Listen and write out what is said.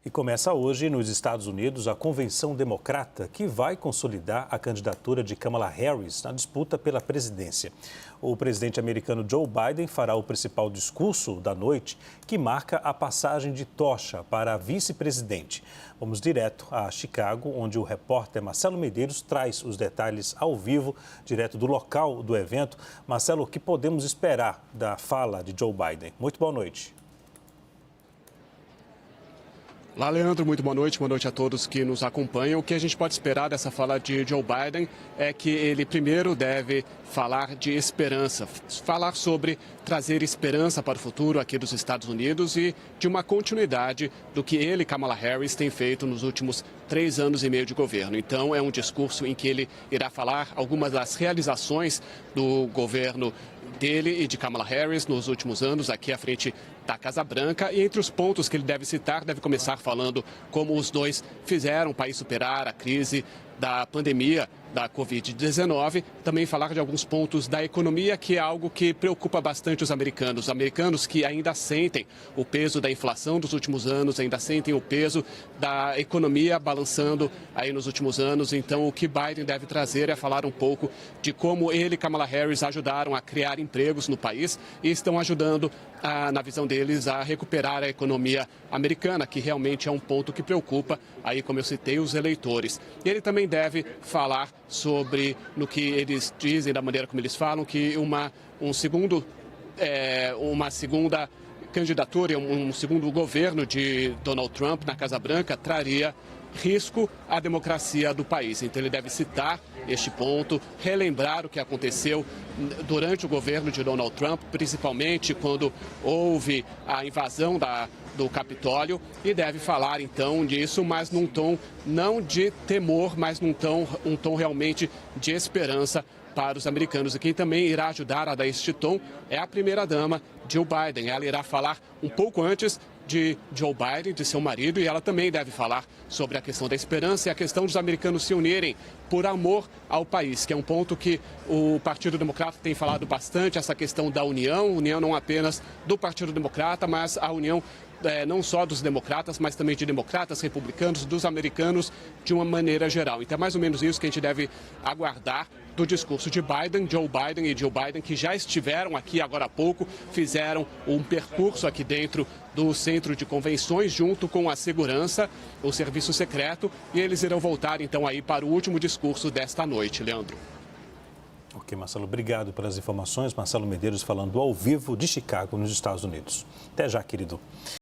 E começa hoje, nos Estados Unidos, a Convenção Democrata, que vai consolidar a candidatura de Kamala Harris na disputa pela presidência. O presidente americano Joe Biden fará o principal discurso da noite, que marca a passagem de tocha para a vice-presidente. Vamos direto a Chicago, onde o repórter Marcelo Medeiros traz os detalhes ao vivo, direto do local do evento. Marcelo, o que podemos esperar da fala de Joe Biden? Muito boa noite. Olá, Leandro, muito boa noite a todos que nos acompanham. O que a gente pode esperar dessa fala de Joe Biden é que ele primeiro deve falar de esperança, falar sobre trazer esperança para o futuro aqui dos Estados Unidos e de uma continuidade do que ele, Kamala Harris, tem feito nos últimos 3 anos e meio de governo. Então, é um discurso em que ele irá falar algumas das realizações do governo dele e de Kamala Harris nos últimos anos aqui à frente da Casa Branca, e entre os pontos que ele deve citar, deve começar falando como os dois fizeram o país superar a crise da pandemia da Covid-19, também falar de alguns pontos da economia, que é algo que preocupa bastante os americanos que ainda sentem o peso da inflação dos últimos anos, ainda sentem o peso da economia balançando aí nos últimos anos. Então, o que Biden deve trazer é falar um pouco de como ele e Kamala Harris ajudaram a criar empregos no país e estão ajudando, na visão deles, a recuperar a economia americana, que realmente é um ponto que preocupa, aí, como eu citei, os eleitores. Ele também deve falar sobre, no que eles dizem, da maneira como eles falam, que uma segunda candidatura, um segundo governo de Donald Trump na Casa Branca traria risco à democracia do país. Então, ele deve citar este ponto, relembrar o que aconteceu durante o governo de Donald Trump, principalmente quando houve a invasão do Capitólio, e deve falar então disso, mas num tom não de temor, mas um tom realmente de esperança para os americanos. E quem também irá ajudar a dar este tom é a primeira-dama, Jill Biden. Ela irá falar um pouco antes de Joe Biden, de seu marido, e ela também deve falar sobre a questão da esperança e a questão dos americanos se unirem por amor ao país, que é um ponto que o Partido Democrata tem falado bastante, essa questão da união não apenas do Partido Democrata, mas a união não só dos democratas, mas também de democratas, republicanos, dos americanos de uma maneira geral. Então é mais ou menos isso que a gente deve aguardar do discurso de Biden, Joe Biden e Jill Biden, que já estiveram aqui agora há pouco, fizeram um percurso aqui dentro do centro de convenções, junto com a segurança, o serviço secreto, e eles irão voltar então aí para o último discurso desta noite, Leandro. Ok, Marcelo, obrigado pelas informações. Marcelo Medeiros falando ao vivo de Chicago, nos Estados Unidos. Até já, querido.